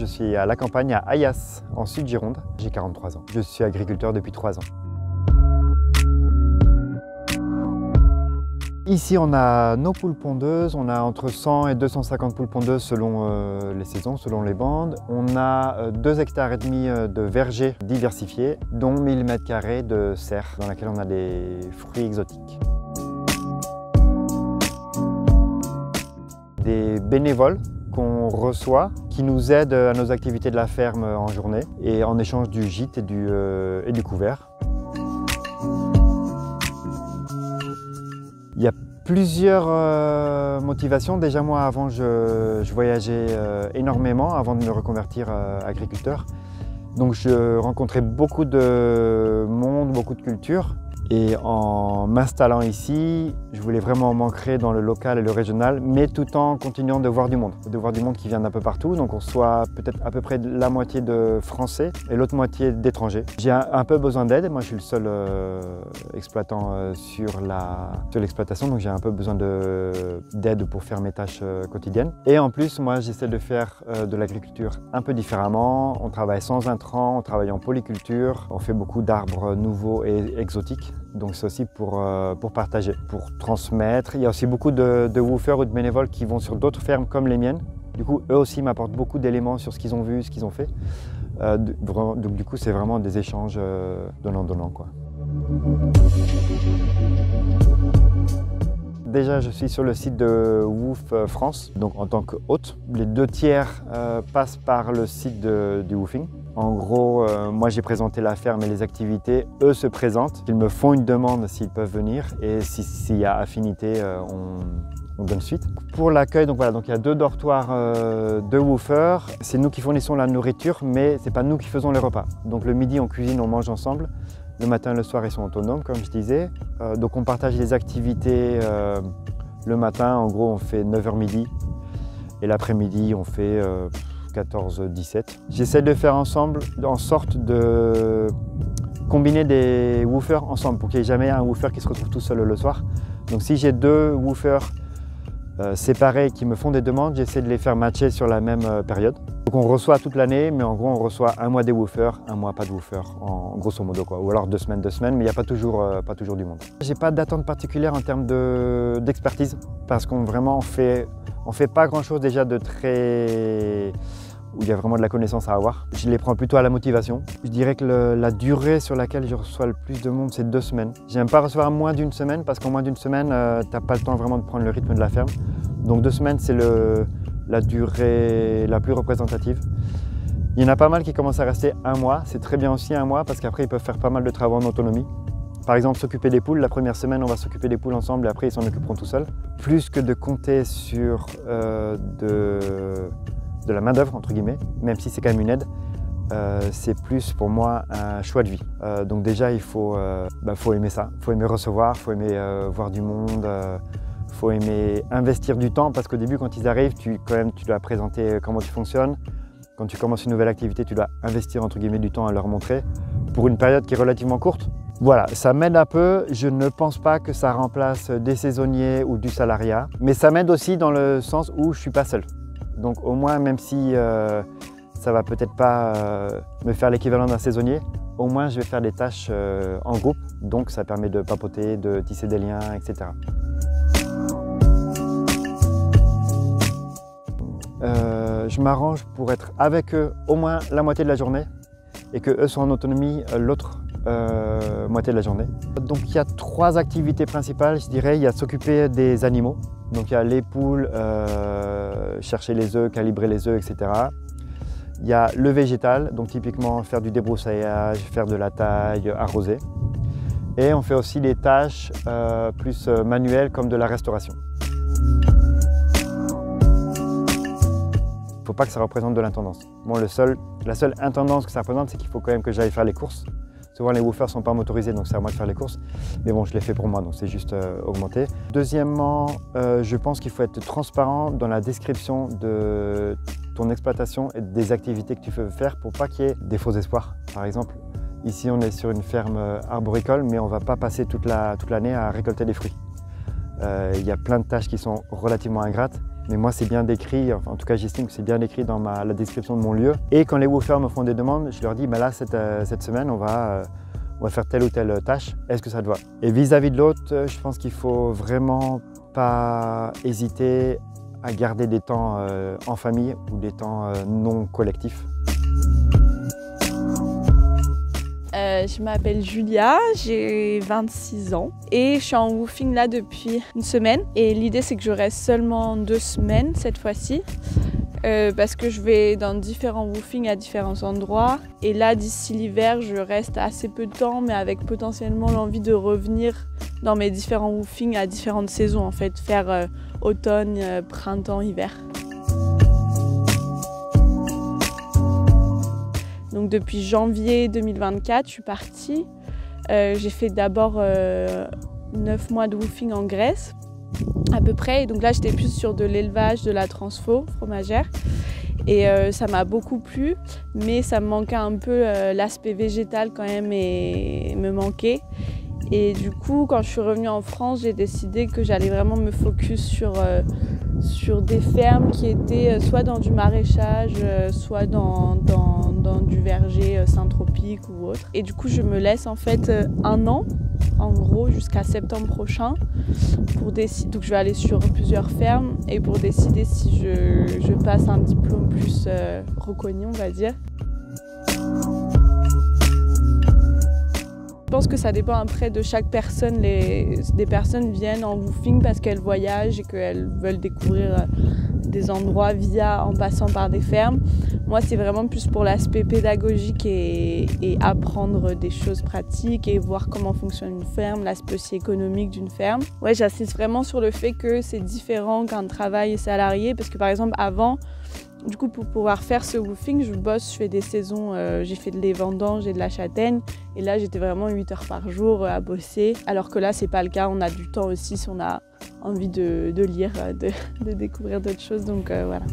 suis à la campagne à Ayas, en Sud-Gironde. J'ai 43 ans. Je suis agriculteur depuis 3 ans. Ici, on a nos poules pondeuses. On a entre 100 et 250 poules pondeuses selon les saisons, selon les bandes. On a 2,5 hectares de vergers diversifiés, dont 1000 m² de serre dans laquelle on a des fruits exotiques. Des bénévoles qu'on reçoit, qui nous aident à nos activités de la ferme en journée et en échange du gîte et du couvert. Il y a plusieurs motivations. Déjà moi avant je voyageais énormément avant de me reconvertir agriculteur. Donc je rencontrais beaucoup de monde, beaucoup de cultures. Et en m'installant ici, je voulais vraiment m'ancrer dans le local et le régional, mais tout en continuant de voir du monde qui vient d'un peu partout. Donc on soit peut-être à peu près la moitié de Français et l'autre moitié d'étrangers. J'ai un peu besoin d'aide. Moi je suis le seul exploitant sur l'exploitation, donc j'ai un peu besoin d'aide pour faire mes tâches quotidiennes. Et en plus, moi j'essaie de faire de l'agriculture un peu différemment. On travaille sans intrants, on travaille en polyculture, on fait beaucoup d'arbres nouveaux et exotiques. Donc c'est aussi pour partager, pour transmettre. Il y a aussi beaucoup de woofers ou de bénévoles qui vont sur d'autres fermes comme les miennes. Du coup, eux aussi m'apportent beaucoup d'éléments sur ce qu'ils ont vu, ce qu'ils ont fait. Donc du coup, c'est vraiment des échanges donnant-donnant, quoi. Déjà, je suis sur le site de Woof France, donc en tant qu'hôte. Les 2/3 passent par le site du woofing. En gros, moi j'ai présenté la ferme et les activités, eux se présentent, ils me font une demande s'ils peuvent venir et s'il y a affinité, on donne suite. Pour l'accueil, donc voilà, donc il y a 2 dortoirs de woofers. C'est nous qui fournissons la nourriture, mais c'est pas nous qui faisons les repas. Donc le midi on cuisine, on mange ensemble. Le matin et le soir ils sont autonomes comme je disais. Donc on partage les activités le matin, en gros on fait 9h midi et l'après-midi on fait 14-17. J'essaie de faire ensemble en sorte de combiner des woofers ensemble pour qu'il n'y ait jamais un woofer qui se retrouve tout seul le soir. Donc si j'ai 2 woofers séparés qui me font des demandes, j'essaie de les faire matcher sur la même période. Donc on reçoit toute l'année, mais en gros on reçoit un mois des woofers, un mois pas de woofers, en grosso modo quoi. Ou alors 2 semaines, mais il n'y a pas toujours du monde. J'ai pas d'attente particulière en termes d'expertise, parce qu'on vraiment on fait pas grand chose déjà de très... où il y a vraiment de la connaissance à avoir. Je les prends plutôt à la motivation. Je dirais que la durée sur laquelle je reçois le plus de monde, c'est 2 semaines. J'aime pas recevoir moins d'1 semaine parce qu'en moins d'1 semaine, t'as pas le temps vraiment de prendre le rythme de la ferme. Donc 2 semaines, c'est la durée la plus représentative. Il y en a pas mal qui commencent à rester 1 mois. C'est très bien aussi 1 mois parce qu'après, ils peuvent faire pas mal de travaux en autonomie. Par exemple, s'occuper des poules. La première semaine, on va s'occuper des poules ensemble et après, ils s'en occuperont tout seuls. Plus que de compter sur de la main-d'œuvre, entre guillemets, même si c'est quand même une aide, c'est plus pour moi un choix de vie. Donc déjà, il faut aimer ça, il faut aimer recevoir, il faut aimer voir du monde, il faut aimer investir du temps parce qu'au début, quand ils arrivent, tu dois présenter comment tu fonctionnes. Quand tu commences une nouvelle activité, tu dois investir entre guillemets du temps à leur montrer pour une période qui est relativement courte. Voilà, ça m'aide un peu. Je ne pense pas que ça remplace des saisonniers ou du salariat, mais ça m'aide aussi dans le sens où je ne suis pas seul. Donc au moins, même si ça va peut-être pas me faire l'équivalent d'un saisonnier, au moins je vais faire des tâches en groupe, donc ça permet de papoter, de tisser des liens, etc. Je m'arrange pour être avec eux au moins la moitié de la journée et qu'eux soient en autonomie l'autre moitié de la journée. Donc il y a 3 activités principales, je dirais. Il y a s'occuper des animaux. Donc il y a les poules, chercher les œufs, calibrer les œufs, etc. Il y a le végétal, donc typiquement faire du débroussaillage, faire de la taille, arroser. Et on fait aussi des tâches plus manuelles comme de la restauration. Il ne faut pas que ça représente de l'intendance. Bon, la seule intendance que ça représente, c'est qu'il faut quand même que j'aille faire les courses. Souvent les woofers ne sont pas motorisés, donc c'est à moi de faire les courses. Mais bon, je les fais pour moi, donc c'est juste augmenter. Deuxièmement, je pense qu'il faut être transparent dans la description de ton exploitation et des activités que tu veux faire pour pas qu'il y ait des faux espoirs. Par exemple, ici on est sur une ferme arboricole, mais on ne va pas passer toute l'année à récolter des fruits. Il y a plein de tâches qui sont relativement ingrates Mais moi, c'est bien décrit, enfin, en tout cas, j'estime que c'est bien décrit dans la description de mon lieu. Et quand les woofers me font des demandes, je leur dis, bah là, cette semaine, on va faire telle ou telle tâche, est-ce que ça te va? Et vis-à-vis de l'autre, je pense qu'il faut vraiment pas hésiter à garder des temps en famille ou des temps non collectifs. Je m'appelle Julia, j'ai 26 ans et je suis en woofing là depuis une semaine. Et l'idée c'est que je reste seulement 2 semaines cette fois-ci parce que je vais dans différents woofings à différents endroits. Et là d'ici l'hiver je reste assez peu de temps mais avec potentiellement l'envie de revenir dans mes différents woofings à différentes saisons en fait, faire automne, printemps, hiver. Donc depuis janvier 2024, je suis partie. J'ai fait d'abord 9 mois de woofing en Grèce, à peu près. Et donc là, j'étais plus sur de l'élevage, de la transfo fromagère. Et ça m'a beaucoup plu, mais ça me manquait un peu l'aspect végétal quand même et me manquait. Et du coup, quand je suis revenue en France, j'ai décidé que j'allais vraiment me focus sur des fermes qui étaient soit dans du maraîchage, soit dans du verger syntropique ou autre. Et du coup, je me laisse en fait 1 an, en gros, jusqu'à septembre prochain, pour décider. Donc je vais aller sur plusieurs fermes et pour décider si je passe un diplôme plus reconnu, on va dire. Je pense que ça dépend après de chaque personne. Des personnes viennent en woofing parce qu'elles voyagent et qu'elles veulent découvrir des endroits en passant par des fermes. Moi, c'est vraiment plus pour l'aspect pédagogique et apprendre des choses pratiques et voir comment fonctionne une ferme, l'aspect aussi économique d'une ferme. Ouais, j'insiste vraiment sur le fait que c'est différent qu'un travail salarié parce que par exemple avant, du coup, pour pouvoir faire ce woofing, je bosse, je fais des saisons, j'ai fait des vendanges et de la châtaigne. Et là, j'étais vraiment 8 heures par jour à bosser. Alors que là, c'est pas le cas, on a du temps aussi si on a envie de lire, de découvrir d'autres choses. Donc voilà.